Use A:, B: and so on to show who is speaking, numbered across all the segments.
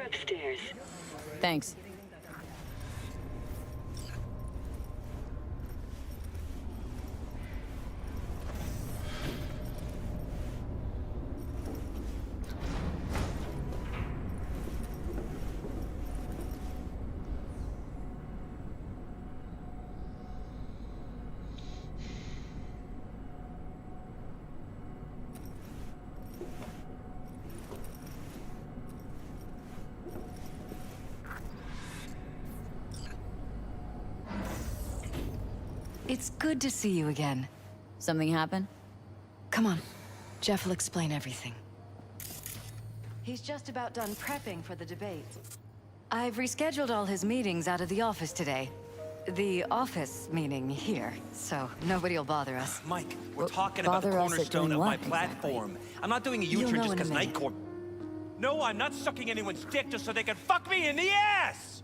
A: You're upstairs.
B: Thanks.
C: It's good to see you again.
B: Something happen?
C: Come on. Jeff will explain everything. He's just about done prepping for the debate. I've rescheduled all his meetings out of the office today. The office meaning here, so nobody will bother us.
D: Mike, we're talking about the
B: bother us at
D: cornerstone
B: doing
D: of my
B: what,
D: platform. I'm not doing a
C: You'll
D: U-turn
C: know
D: just
C: in a
D: because
C: minute.
D: Nightcore... No, I'm not sucking anyone's dick just so they can fuck me in the ass!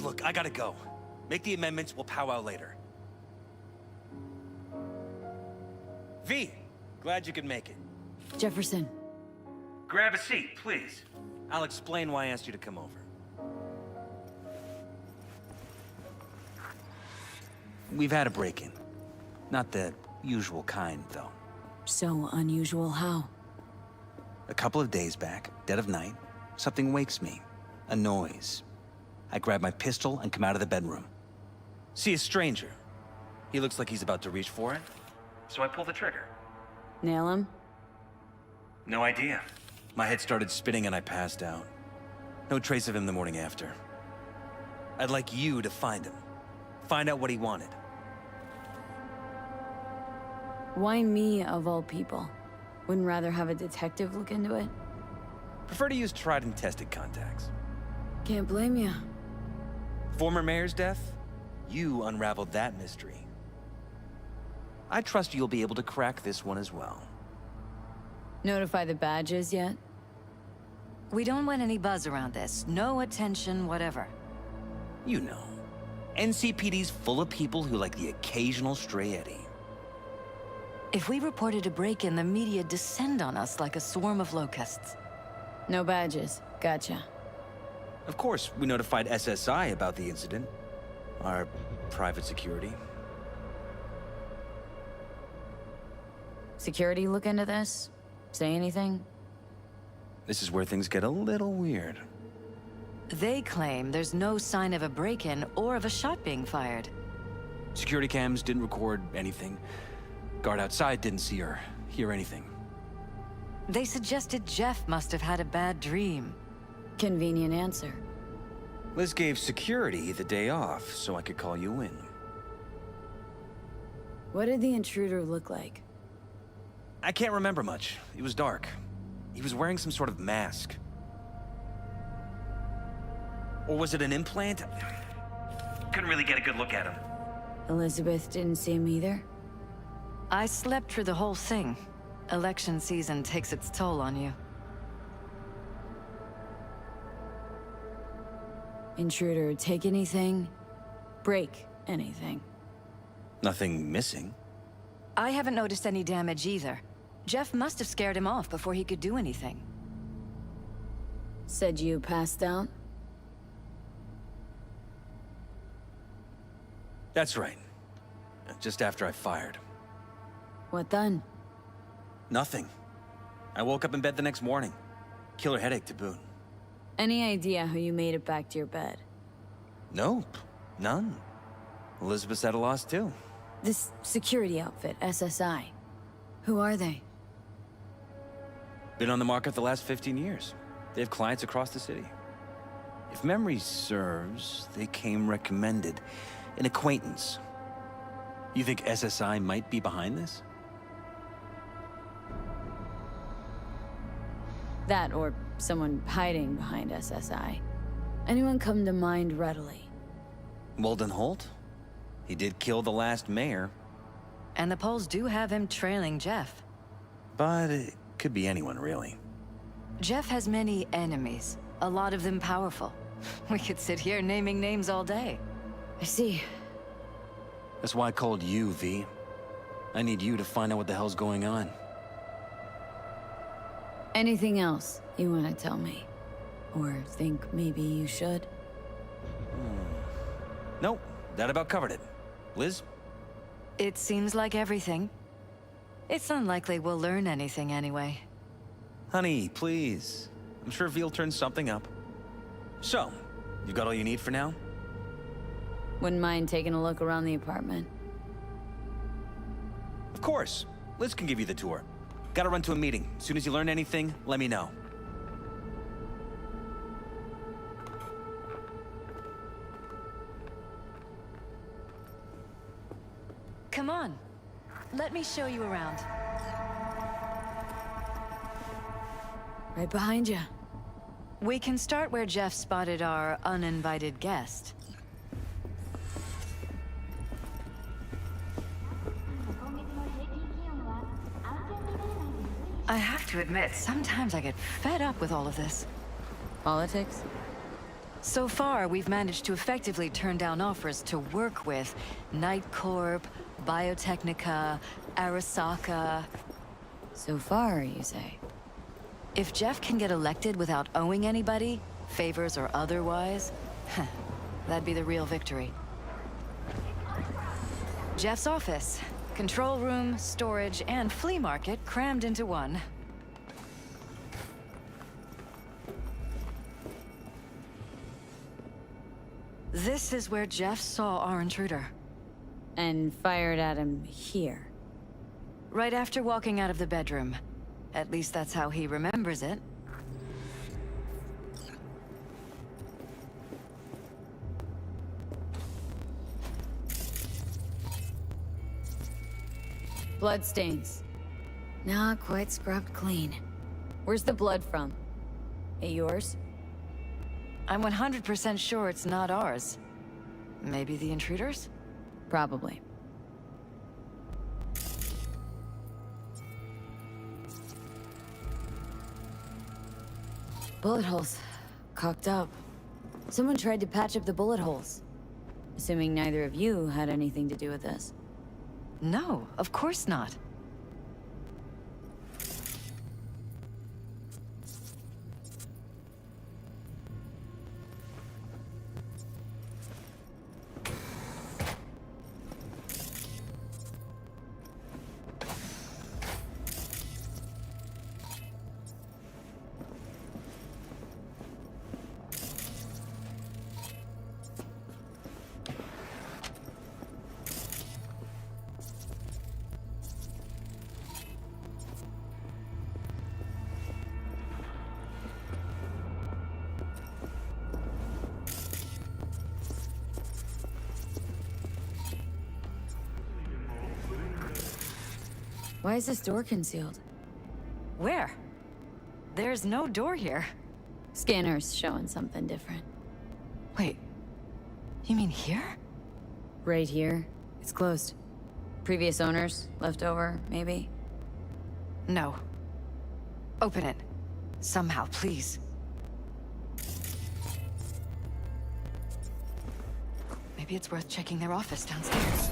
D: Look, I gotta go. Make the amendments, we'll powwow later. V, glad you could make it.
B: Jefferson.
D: Grab a seat, please. I'll explain why I asked you to come over. We've had a break-in. Not the usual kind, though.
B: So unusual how?
D: A couple of days back, dead of night, something wakes me. A noise. I grab my pistol and come out of the bedroom. See a stranger. He looks like he's about to reach for it, so I pull the trigger.
B: Nail him?
D: No idea. My head started spinning and I passed out. No trace of him the morning after. I'd like you to find him. Find out what he wanted.
B: Why me, of all people? Wouldn't rather have a detective look into it?
D: Prefer to use tried and tested contacts.
B: Can't blame ya.
D: Former mayor's death? You unraveled that mystery. I trust you'll be able to crack this one as well.
B: Notify the badges yet?
C: We don't want any buzz around this. No attention, whatever.
D: You know, NCPD's full of people who like the occasional stray eddy.
C: If we reported a break-in, the media descend on us like a swarm of locusts.
B: No badges. Gotcha.
D: Of course, we notified SSI about the incident. Our private security.
B: Security look into this? Say anything?
D: This is where things get a little weird.
C: They claim there's no sign of a break-in or of a shot being fired.
D: Security cams didn't record anything. Guard outside didn't see or hear anything.
C: They suggested Jeff must have had a bad dream.
B: Convenient answer.
D: Liz gave security the day off so I could call you in.
B: What did the intruder look like?
D: I can't remember much. It was dark. He was wearing some sort of mask. Or was it an implant? Couldn't really get a good look at him.
B: Elizabeth didn't see him either?
C: I slept through the whole thing. Election season takes its toll on you.
B: Intruder take anything? Break anything?
D: Nothing missing.
C: I haven't noticed any damage either. Jeff must have scared him off before he could do anything.
B: Said you passed out?
D: That's right. Just after I fired.
B: What then?
D: Nothing. I woke up in bed the next morning. Killer headache to boot.
B: Any idea how you made it back to your bed?
D: Nope. None. Elizabeth's at a loss too.
B: This security outfit, SSI. Who are they?
D: Been on the market the last 15 years. They have clients across the city. If memory serves, they came recommended. An acquaintance. You think SSI might be behind this?
B: That or someone hiding behind SSI. Anyone come to mind readily?
D: Walden Holt? He did kill the last mayor.
C: And the polls do have him trailing Jeff.
D: But it could be anyone, really.
C: Jeff has many enemies, a lot of them powerful. We could sit here naming names all day.
B: I see.
D: That's why I called you, V. I need you to find out what the hell's going on.
B: Anything else you want to tell me? Or think maybe you should?
D: Nope, that about covered it. Liz?
C: It seems like everything. It's unlikely we'll learn anything anyway.
D: Honey, please. I'm sure Veal turned something up. So, you got all you need for now?
B: Wouldn't mind taking a look around the apartment.
D: Of course. Liz can give you the tour. Gotta run to a meeting. As soon as you learn anything, let me know.
C: Come on. Let me show you around.
B: Right behind you.
C: We can start where Jeff spotted our uninvited guest. I have to admit, sometimes I get fed up with all of this.
B: Politics?
C: So far, we've managed to effectively turn down offers to work with Night Corp, Biotechnica, Arasaka.
B: So far, you say?
C: If Jeff can get elected without owing anybody, favors or otherwise, that'd be the real victory. Jeff's office. Control room, storage, and flea market crammed into one. This is where Jeff saw our intruder.
B: And fired at him here.
C: Right after walking out of the bedroom. At least that's how he remembers it.
B: Bloodstains. Not quite scrubbed clean. Where's the blood from? It yours?
C: I'm 100% sure it's not ours. Maybe the intruder's?
B: Probably. Bullet holes. Cocked up. Someone tried to patch up the bullet holes. Assuming neither of you had anything to do with this.
C: No, of course not.
B: Why is this door concealed?
C: Where? There's no door here.
B: Scanner's showing something different.
C: Wait, you mean here?
B: Right here. It's closed. Previous owners, left over, maybe?
C: No. Open it. Somehow, please. Maybe it's worth checking their office downstairs.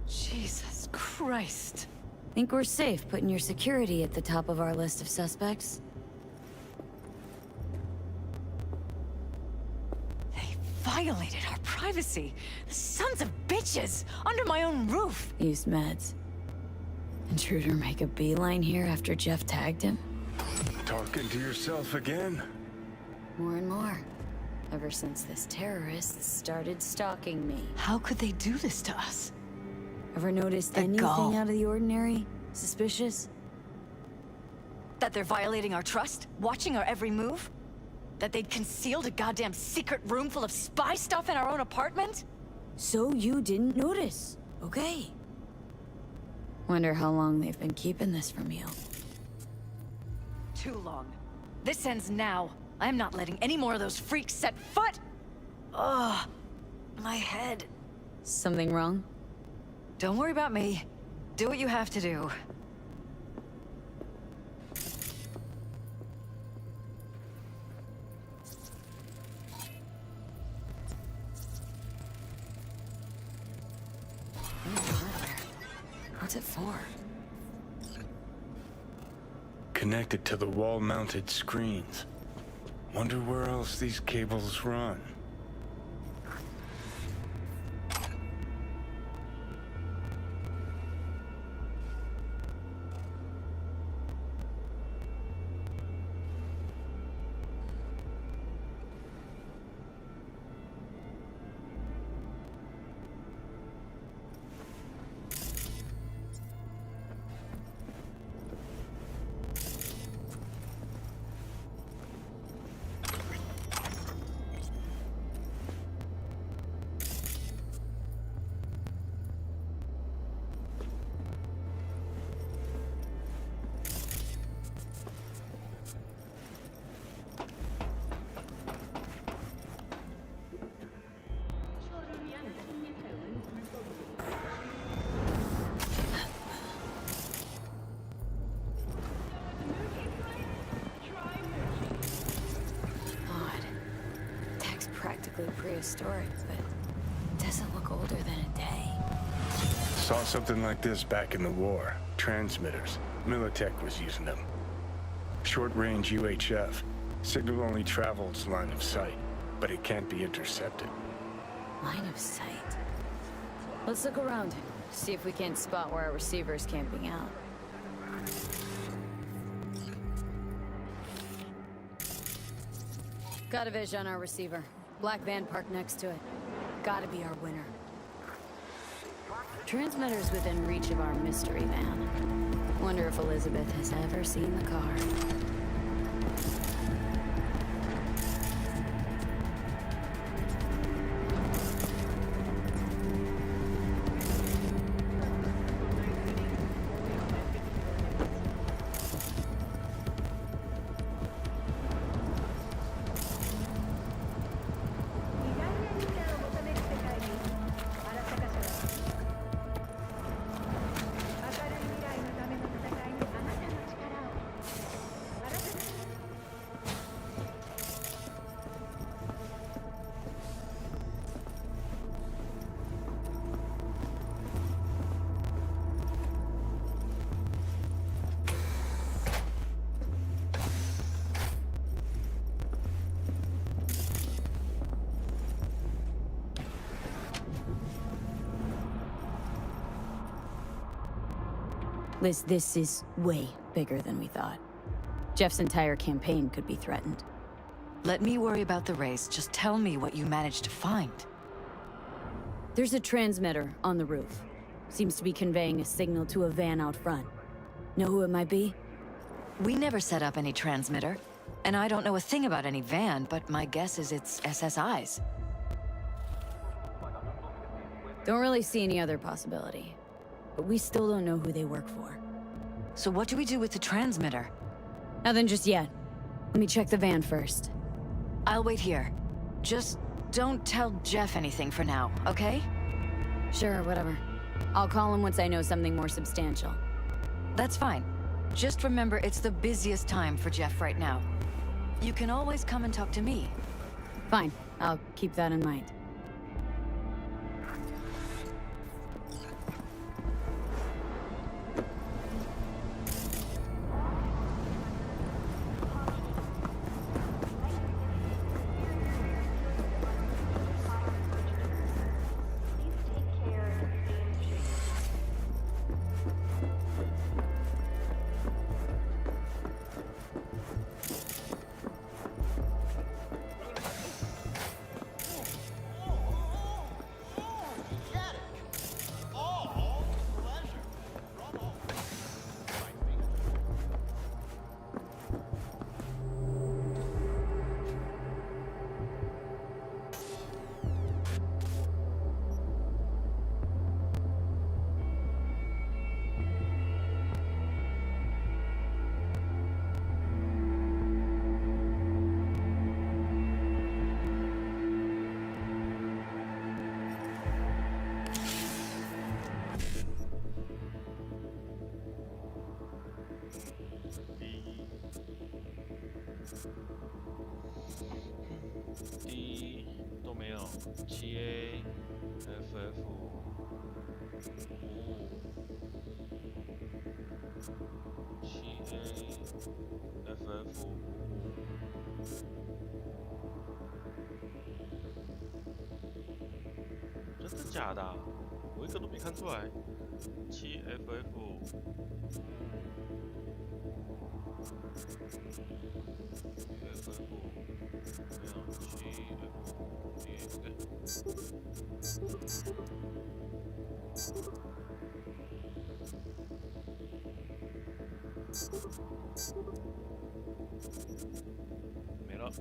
C: Jesus Christ.
B: Think we're safe putting your security at the top of our list of suspects?
C: They violated our privacy. The sons of bitches! Under my own roof!
B: Used meds. Intruder make a beeline here after Jeff tagged him?
A: Talking to yourself again?
B: More and more. Ever since this terrorist started stalking me.
C: How could they do this to us?
B: Ever noticed
C: The
B: anything
C: gall.
B: out of the ordinary? Suspicious?
C: That they're violating our trust? Watching our every move? That they'd concealed a goddamn secret room full of spy stuff in our own apartment?
B: So you didn't notice, okay? Wonder how long they've been keeping this from you.
C: Too long. This ends now. I'm not letting any more of those freaks set foot! Ugh. My head.
B: Something wrong?
C: Don't worry about me. Do what you have to do.
B: What's it for?
A: Connected to the wall-mounted screens. Wonder where else these cables run.
B: Practically prehistoric, but it doesn't look older than a day.
A: Saw something like this back in the war. Transmitters. Militech was using them. Short-range UHF. Signal only travels line of sight, but it can't be intercepted.
B: Line of sight. Let's look around, see if we can't spot where our receiver is camping out. Got a vision on our receiver. Black van parked next to it. Gotta be our winner. Transmitter's within reach of our mystery van. Wonder if Elizabeth has ever seen the car. Liz, this is way bigger than we thought. Jeff's entire campaign could be threatened.
C: Let me worry about the race. Just tell me what you managed to find.
B: There's a transmitter on the roof. Seems to be conveying a signal to a van out front. Know who it might be?
C: We never set up any transmitter. And I don't know a thing about any van, but my guess is it's SSI's.
B: Don't really see any other possibility. But we still don't know who they work for.
C: So what do we do with the transmitter?
B: Nothing just yet. Let me check the van first.
C: I'll wait here. Just don't tell Jeff anything for now, okay?
B: Sure, whatever. I'll call him once I know something more substantial.
C: That's fine. Just remember it's the busiest time for Jeff right now. You can always come and talk to me.
B: Fine. I'll keep that in mind.
E: D 都没有，7A FF 5 7AFF 真的假的啊？我一个都没看出来。7FF 没了。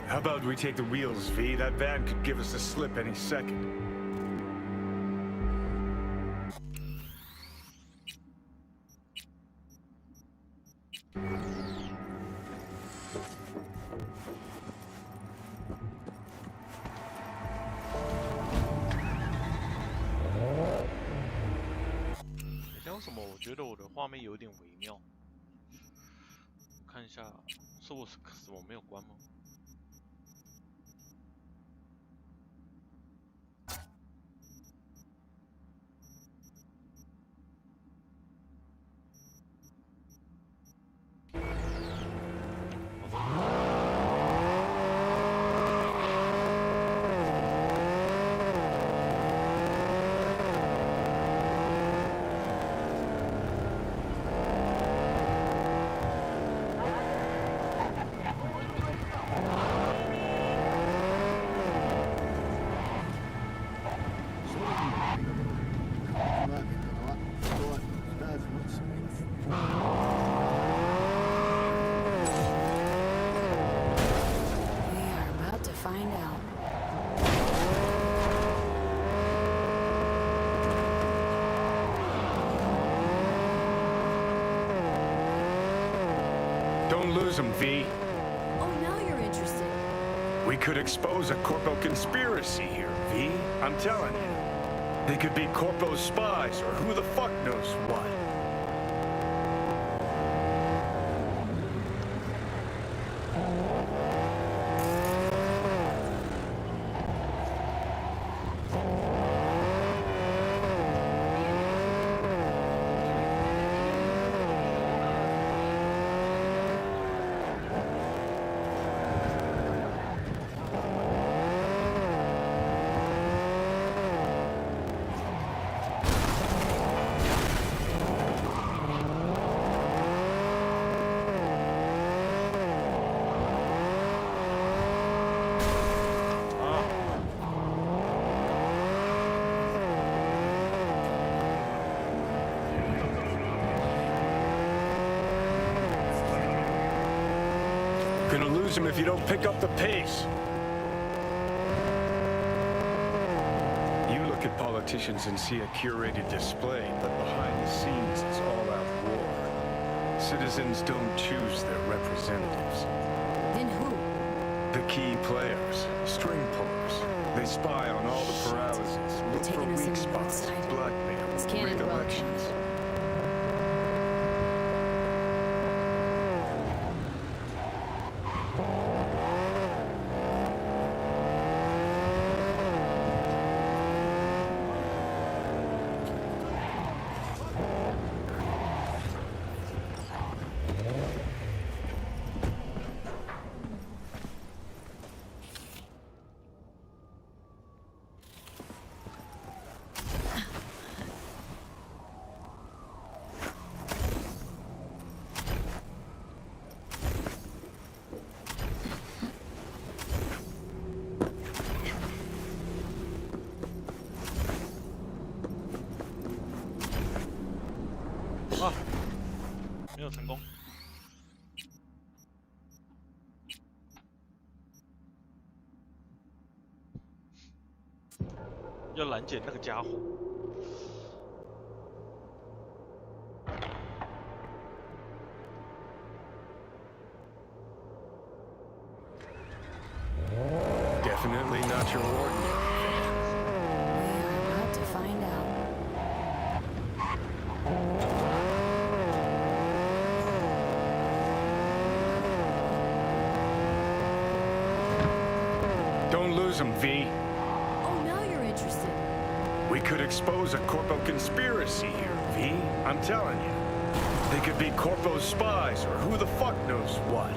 A: How about we take the wheels, V? That van could give us a slip any second.
E: 你像什么？我觉得我的画面有点微妙。我看一下，是我什么没有关吗？Don't
A: lose them, V.
B: Oh, now you're interested.
A: We could expose a Corpo conspiracy here, V. I'm telling you. They could be Corpo's spies, or who the fuck knows what. lose him if you don't pick up the pace. You look at politicians and see a curated display, but behind the scenes it's all-out war. Citizens don't choose their representatives.
B: Then who?
A: The key players, string pullers. They spy on all the paralyses, look for
B: Taking us in
A: weak
B: the
A: spots,
B: outside.
A: blackmail,
B: This can't end well,
A: elections.
E: Ah, 没有成功。要拦截那个家伙。
A: Definitely not your ordinary.
B: We are about to find out.
A: Don't lose him, V.
B: Oh, now you're interested.
A: We could expose a Corpo conspiracy here, V. I'm telling you. They could be Corpo's spies, or who the fuck knows what.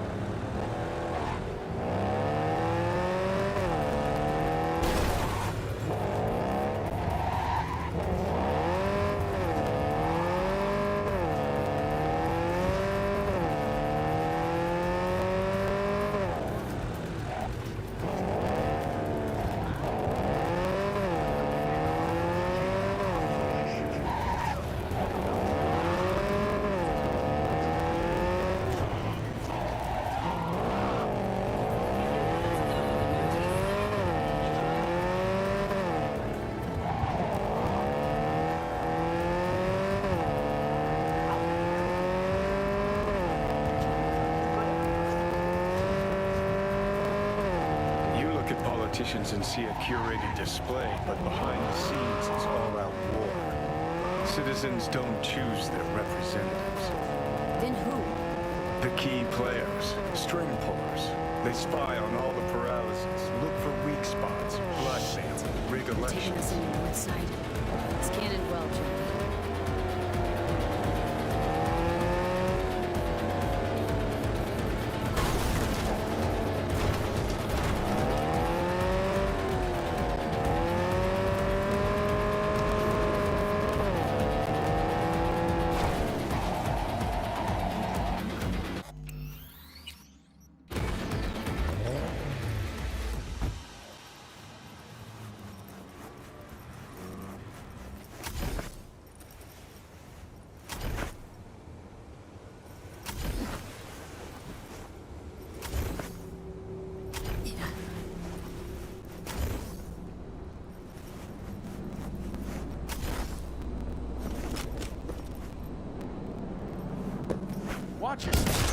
A: Politicians and see a curated display, but behind the scenes it's all-out war. Citizens don't choose their representatives.
B: Then who?
A: The key players, string pullers. They spy on all the paralyses, look for weak spots, blackmail, rig
B: Taking us
A: elections.
B: in the north side. This can't end well, Johnny.
E: Watch it.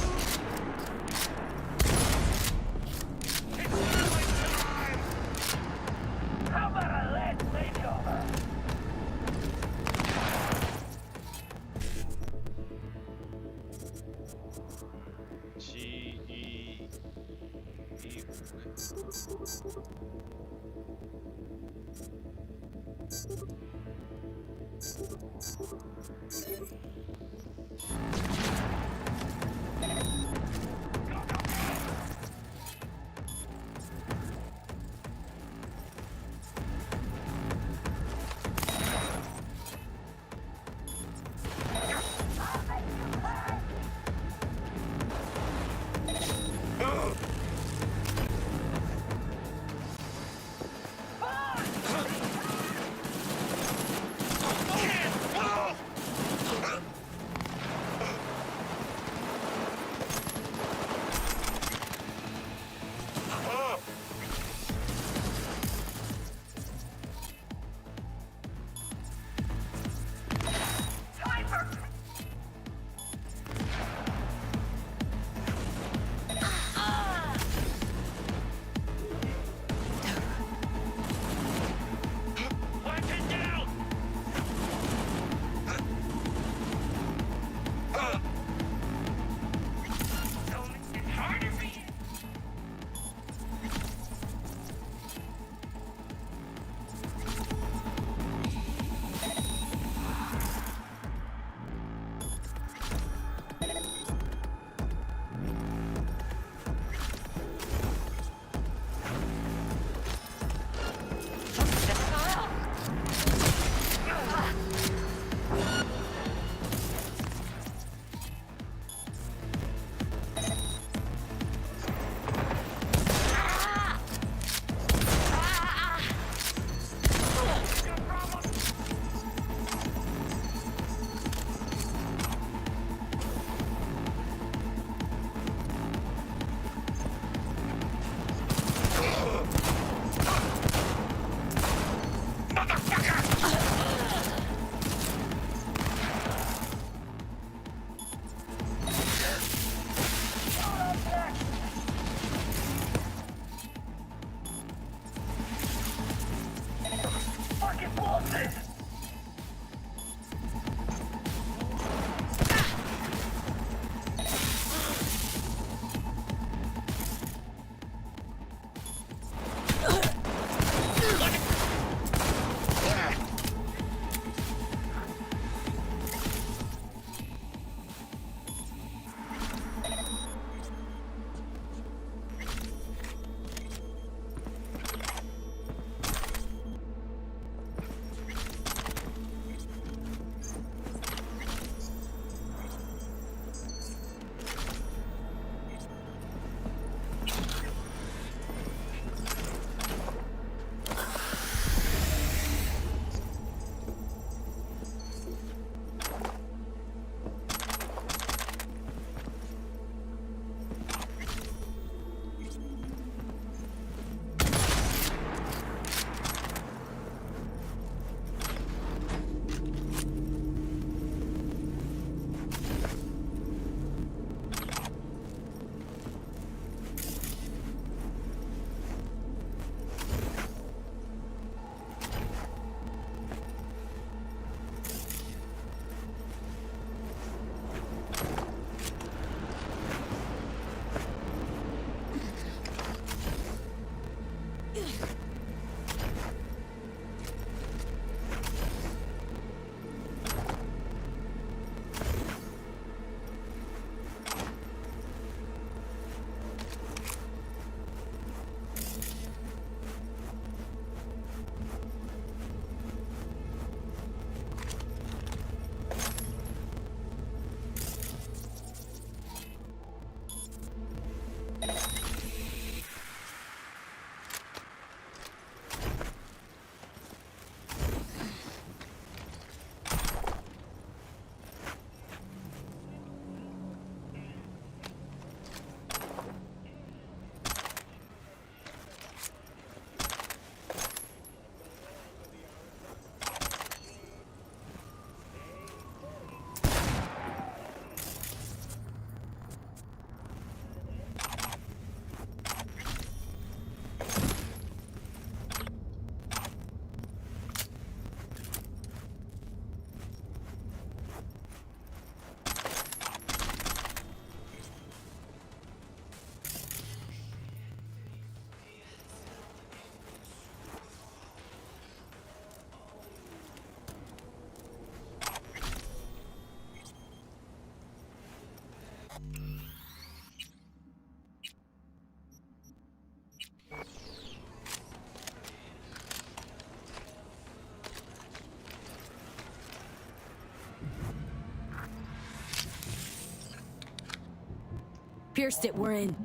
B: Pierced it, we're in.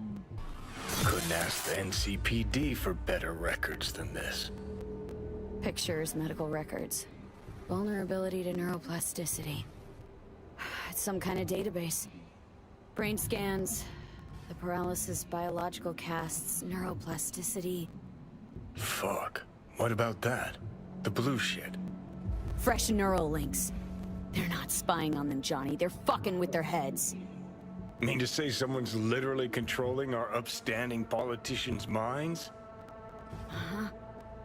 A: Couldn't ask the NCPD for better records than this.
B: Pictures, medical records. Vulnerability to neuroplasticity. It's some kind of database. Brain scans, the paralysis, biological casts, neuroplasticity.
A: Fuck. What about that? The blue shit.
B: Fresh neural links. They're not spying on them, Johnny. They're fucking with their heads.
A: Mean to say someone's literally controlling our upstanding politicians' minds?
B: Uh-huh.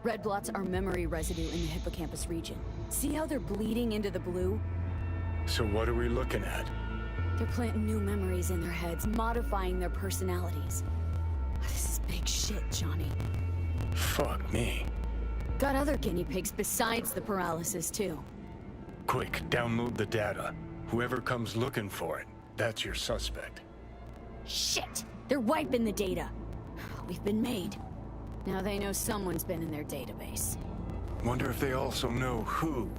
B: Red blots are memory residue in the hippocampus region. See how they're bleeding into the blue?
A: So what are we looking at?
B: They're planting new memories in their heads, modifying their personalities. This is big shit, Johnny.
A: Fuck me.
B: Got other guinea pigs besides the paralysis, too.
A: Quick, download the data. Whoever comes looking for it, that's your suspect.
B: Shit! They're wiping the data. We've been made. Now they know someone's been in their database.
A: Wonder if they also know who.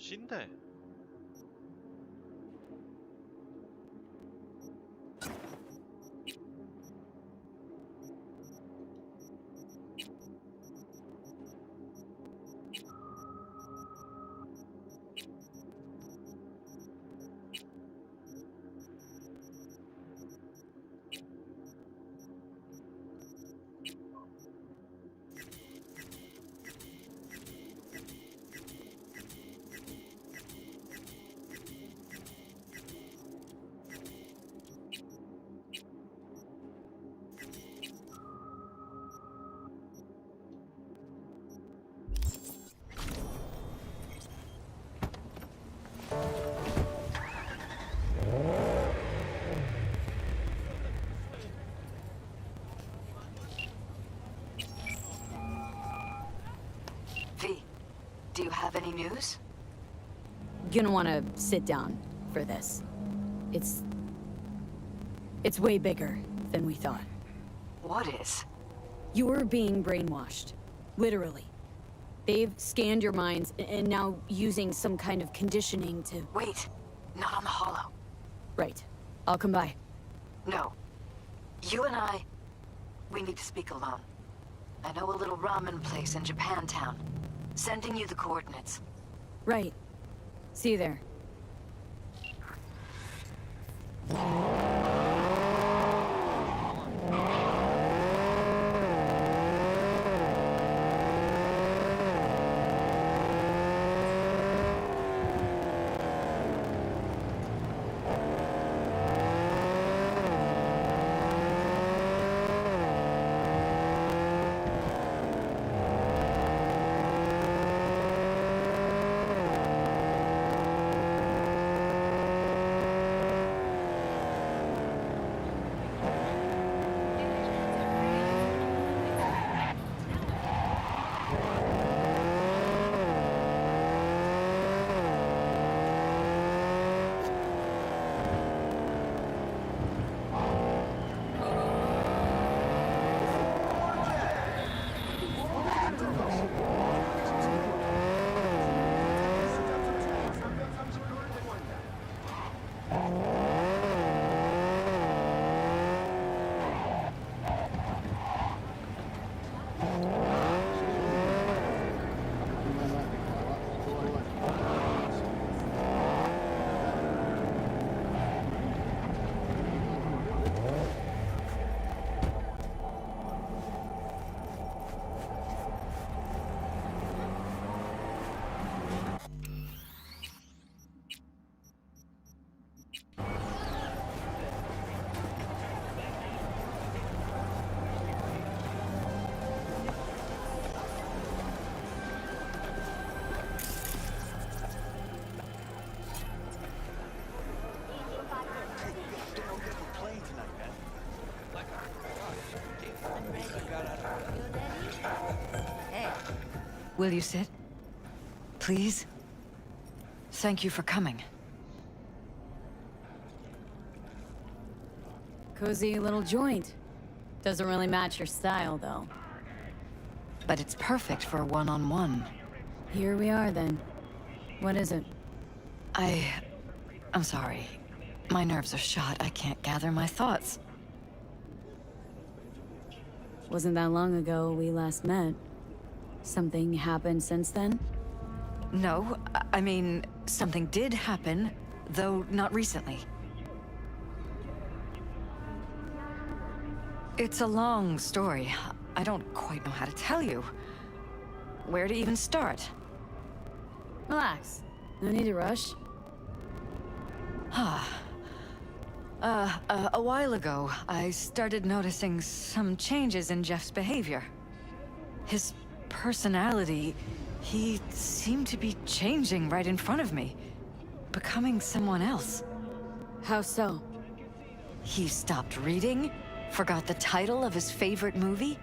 E: 新的欸。
C: V, do you have any news?
B: Gonna wanna sit down for this. It's way bigger than we thought.
C: What is?
B: You're being brainwashed. Literally. They've scanned your minds and now using some kind of conditioning to...
C: Wait, not on the holo.
B: Right. I'll come by.
C: No. You and I, we need to speak alone. I know a little ramen place in Japantown. Sending you the coordinates.
B: Right. See you there.
C: Will you sit? Please? Thank you for coming.
B: Cozy little joint. Doesn't really match your style, though.
C: But it's perfect for a one-on-one.
B: Here we are, then. What is it?
C: I'm sorry. My nerves are shot. I can't gather my thoughts.
B: Wasn't that long ago we last met. Something happened since then?
C: No, I mean, something did happen, though not recently. It's a long story. I don't quite know how to tell you. Where to even start?
B: Relax. No need to rush.
C: A while ago, I started noticing some changes in Jeff's behavior. His personality, he seemed to be changing right in front of me. Becoming someone else.
B: How so?
C: He stopped reading, forgot the title of his favorite movie.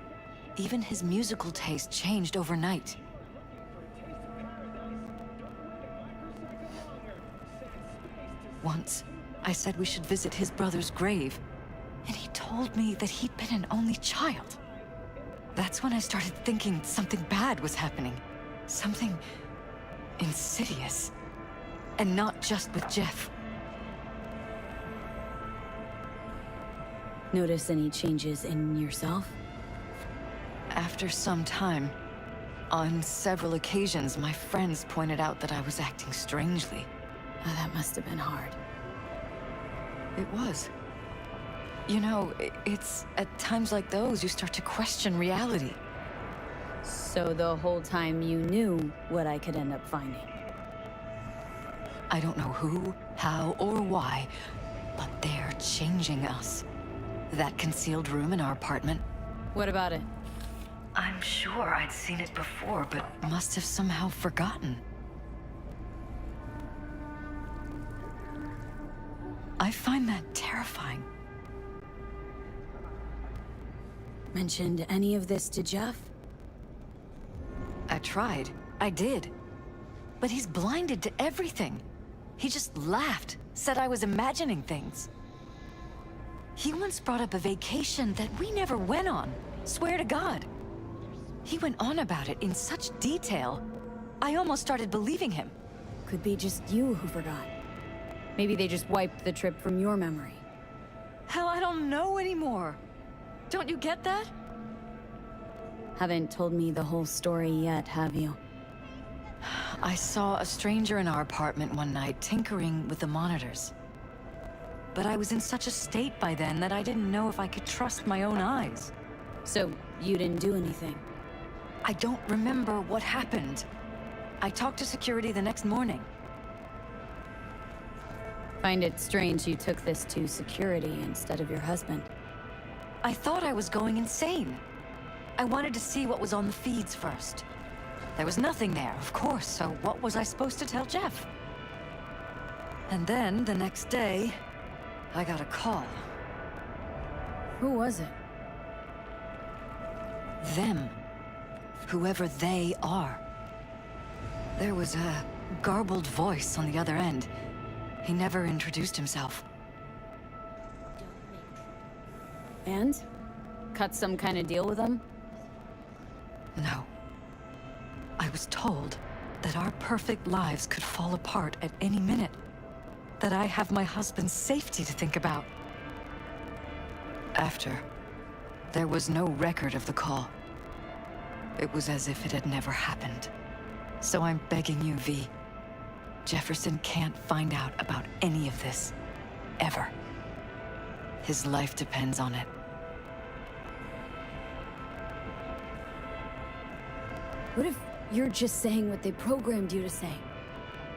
C: Even his musical taste changed overnight. Once, I said we should visit his brother's grave, and he told me that he'd been an only child. That's when I started thinking something bad was happening. Something insidious. And not just with Jeff.
B: Notice any changes in yourself?
C: After some time, on several occasions, my friends pointed out that I was acting strangely.
B: Oh, that must have been hard.
C: It was. You know, it's at times like those you start to question reality.
B: So the whole time you knew what I could end up finding?
C: I don't know who, how, or why, but they're changing us. That concealed room in our apartment.
B: What about it?
C: I'm sure I'd seen it before, but must have somehow forgotten. I find that terrifying.
B: Mentioned any of this to Jeff?
C: I tried. I did. But he's blinded to everything. He just laughed, said I was imagining things. He once brought up a vacation that we never went on. Swear to God. He went on about it in such detail. I almost started believing him.
B: Could be just you who forgot. Maybe they just wiped the trip from your memory.
C: Hell, I don't know anymore. Don't you get that?
B: Haven't told me the whole story yet, have you?
C: I saw a stranger in our apartment one night tinkering with the monitors. But I was in such a state by then that I didn't know if I could trust my own eyes.
B: So, you didn't do anything?
C: I don't remember what happened. I talked to security the next morning.
B: Find it strange you took this to security instead of your husband.
C: I thought I was going insane. I wanted to see what was on the feeds first. There was nothing there, of course, so what was I supposed to tell Jeff? And then, the next day, I got a call.
B: Who was it?
C: Them. Whoever they are. There was a garbled voice on the other end. He never introduced himself.
B: And? Cut some kind of deal with them?
C: No. I was told that our perfect lives could fall apart at any minute. That I have my husband's safety to think about. After, there was no record of the call. It was as if it had never happened. So I'm begging you, V. Jefferson can't find out about any of this. Ever. His life depends on it.
B: What if you're just saying what they programmed you to say?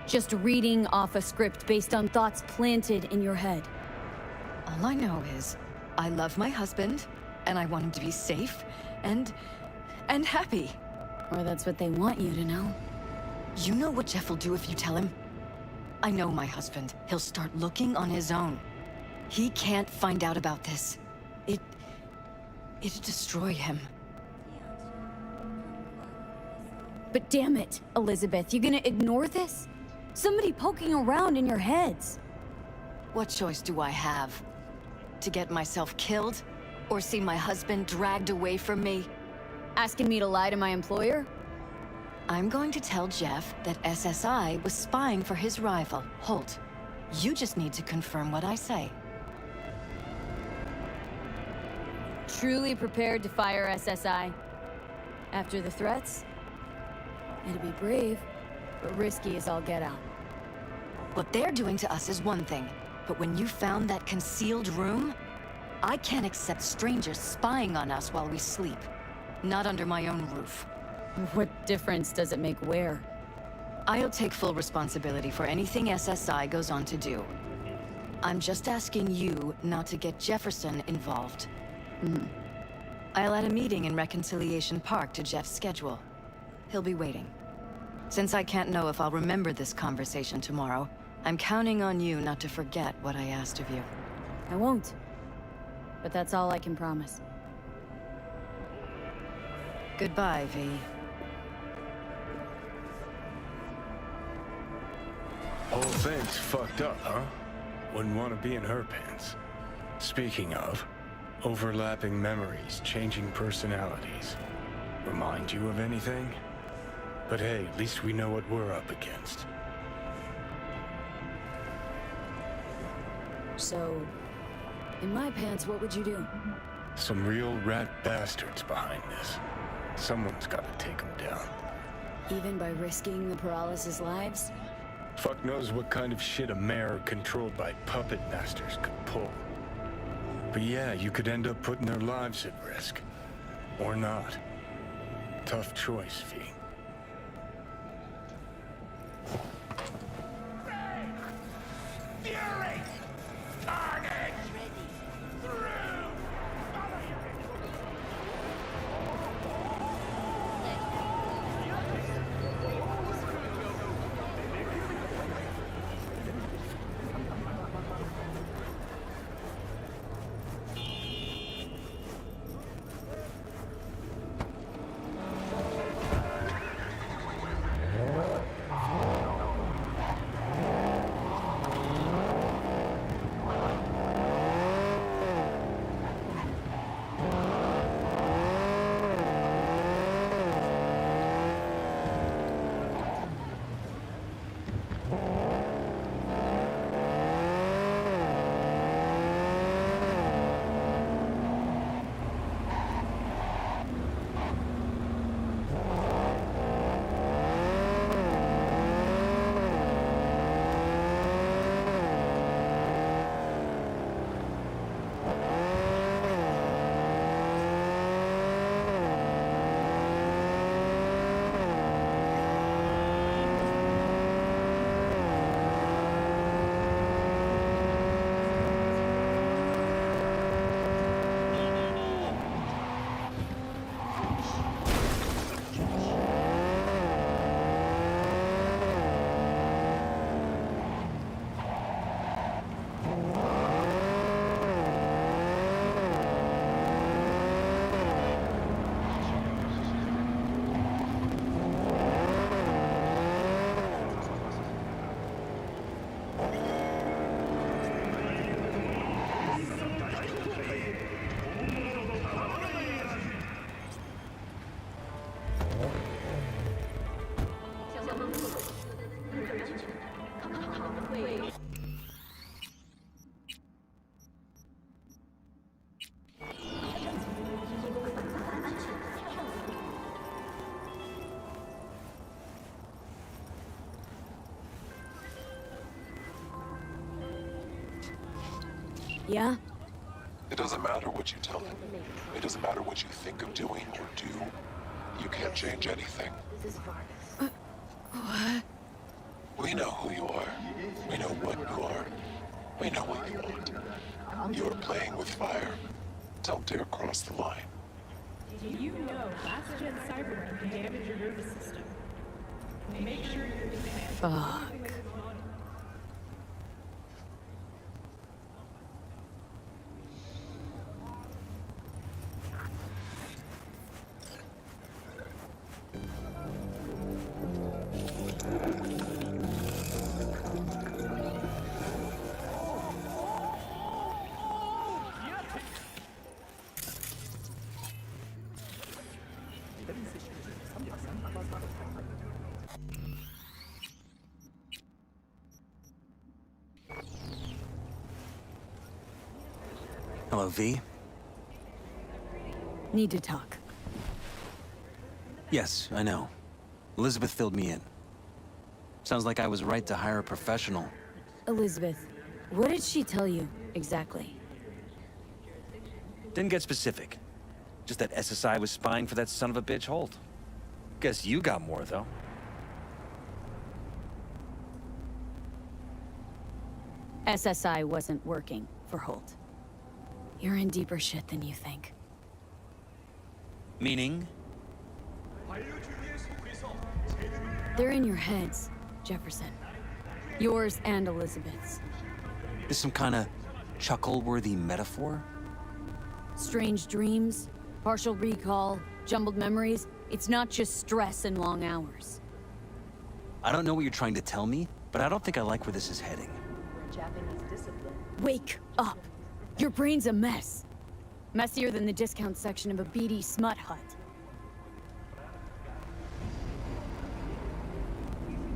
B: Just reading off a script based on thoughts planted in your head.
C: All I know is, I love my husband, and I want him to be safe, and happy.
B: Or that's what they want you to know.
C: You know what Jeff will do if you tell him? I know my husband. He'll start looking on his own. He can't find out about this. It'd destroy him.
B: But damn it, Elizabeth, you gonna ignore this? Somebody poking around in your heads.
C: What choice do I have? To get myself killed? Or see my husband dragged away from me?
B: Asking me to lie to my employer?
C: I'm going to tell Jeff that SSI was spying for his rival, Holt. You just need to confirm what I say.
B: Truly prepared to fire SSI? After the threats? It'd be brave, but risky as all get out.
C: What they're doing to us is one thing, but when you found that concealed room, I can't accept strangers spying on us while we sleep. Not under my own roof.
B: What difference does it make where?
C: I'll take full responsibility for anything SSI goes on to do. I'm just asking you not to get Jefferson involved. I'll add a meeting in Reconciliation Park to Jeff's schedule. He'll be waiting. Since I can't know if I'll remember this conversation tomorrow, I'm counting on you not to forget what I asked of you.
B: I won't. But that's all I can promise.
C: Goodbye, V.
A: Whole thing's fucked up, huh? Wouldn't want to be in her pants. Speaking of, overlapping memories, changing personalities. Remind you of anything? But hey, at least we know what we're up against.
B: So, in my pants, what would you do?
A: Some real rat bastards behind this. Someone's gotta take them down.
B: Even by risking the paralysis lives?
A: Fuck knows what kind of shit a mayor controlled by puppet masters could pull. But yeah, you could end up putting their lives at risk. Or not. Tough choice, V.
B: Yeah?
F: It doesn't matter what you tell him. It doesn't matter what you think of doing or do. You can't change anything.
B: What?
F: We know who you are. We know what you are. We know what you want. You're playing with fire. Don't dare cross the line.
G: Do you know last-gen cyberware can damage your nervous system? Make sure you're prepared.
B: Fuck.
D: Hello, V.
B: Need to talk.
D: Yes, I know. Elizabeth filled me in. Sounds like I was right to hire a professional.
B: Elizabeth, what did she tell you, exactly?
D: Didn't get specific. Just that SSI was spying for that son of a bitch Holt. Guess you got more, though.
B: SSI wasn't working for Holt. You're in deeper shit than you think.
D: Meaning?
B: They're in your heads, Jefferson. Yours and Elizabeth's.
D: This some kind of chuckle-worthy metaphor?
B: Strange dreams, partial recall, jumbled memories. It's not just stress and long hours.
D: I don't know what you're trying to tell me, but I don't think I like where this is heading.
B: Wake up! Your brain's a mess. Messier than the discount section of a beady smut hut.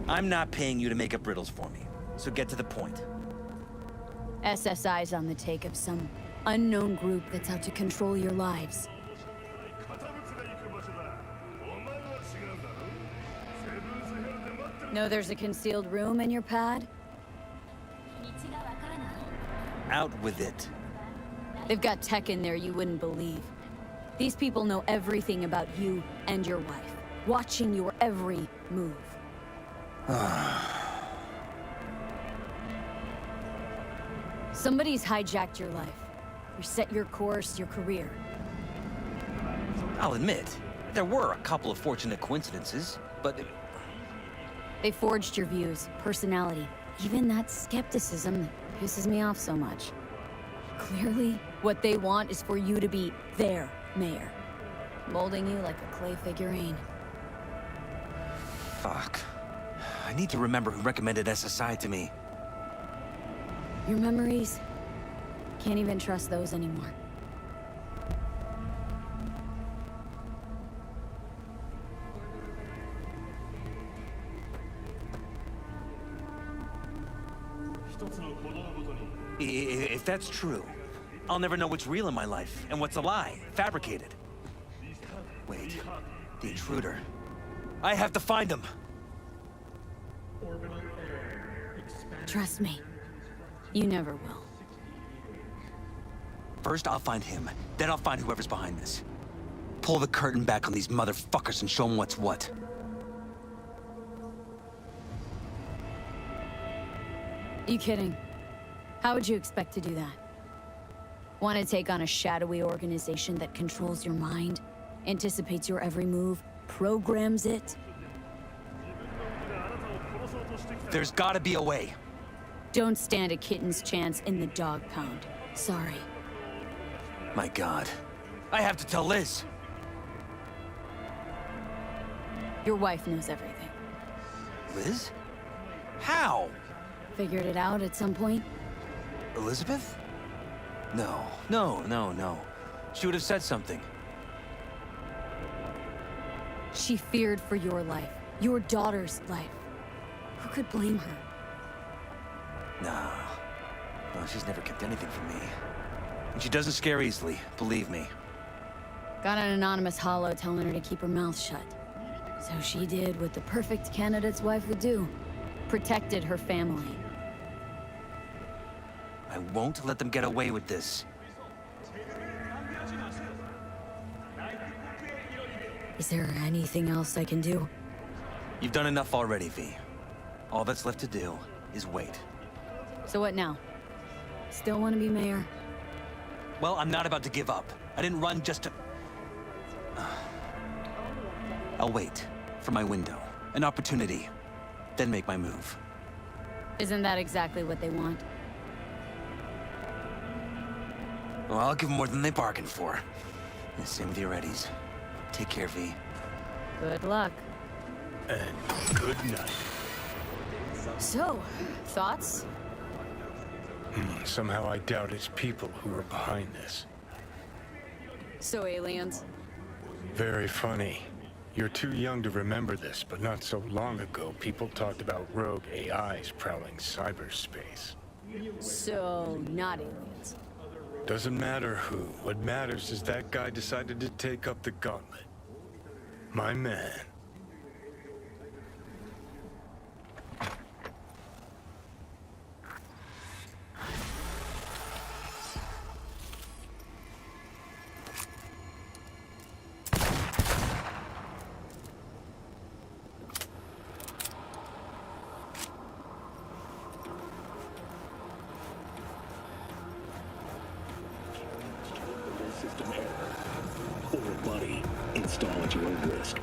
D: I'm not paying you to make up riddles for me, so get to the point.
B: SSI's on the take of some unknown group that's out to control your lives. Know there's a concealed room in your pad?
D: Out with it.
B: They've got tech in there you wouldn't believe. These people know everything about you and your wife, watching your every move. Somebody's hijacked your life. You set your course, your career.
D: I'll admit, there were a couple of fortunate coincidences, but...
B: They forged your views, personality, even that skepticism that pisses me off so much. Clearly, what they want is for you to be their mayor, molding you like a clay figurine.
D: Fuck. I need to remember who recommended SSI to me.
B: Your memories? Can't even trust those anymore.
D: If that's true, I'll never know what's real in my life and what's a lie, fabricated. Wait, the intruder. I have to find him.
B: Trust me, you never will.
D: First, I'll find him. Then I'll find whoever's behind this. Pull the curtain back on these motherfuckers and show them what's what.
B: You kidding? How would you expect to do that? Want to take on a shadowy organization that controls your mind, anticipates your every move, programs it?
D: There's gotta be a way.
B: Don't stand a kitten's chance in the dog pound. Sorry.
D: My God. I have to tell Liz.
B: Your wife knows everything.
D: Liz? How?
B: Figured it out at some point?
D: Elizabeth? No. She would have said something.
B: She feared for your life, your daughter's life. Who could blame her?
D: Nah. No, she's never kept anything from me. And she doesn't scare easily, believe me.
B: Got an anonymous holo telling her to keep her mouth shut. So she did what the perfect candidate's wife would do. Protected her family.
D: I won't let them get away with this.
B: Is there anything else I can do?
D: You've done enough already, V. All that's left to do is wait.
B: So what now? Still want to be mayor?
D: Well, I'm not about to give up. I didn't run just to... I'll wait for my window, an opportunity, then make my move.
B: Isn't that exactly what they want?
D: Well, I'll give them more than they bargained for. And same with your Eddies. Take care, V.
B: Good luck.
A: And good night.
B: So, thoughts?
A: Somehow I doubt it's people who are behind this.
B: So aliens?
A: Very funny. You're too young to remember this, but not so long ago, people talked about rogue AIs prowling cyberspace.
B: So, not aliens.
A: Doesn't matter who. What matters is that guy decided to take up the gauntlet. My man.
H: System error. Or buddy, install at your own risk.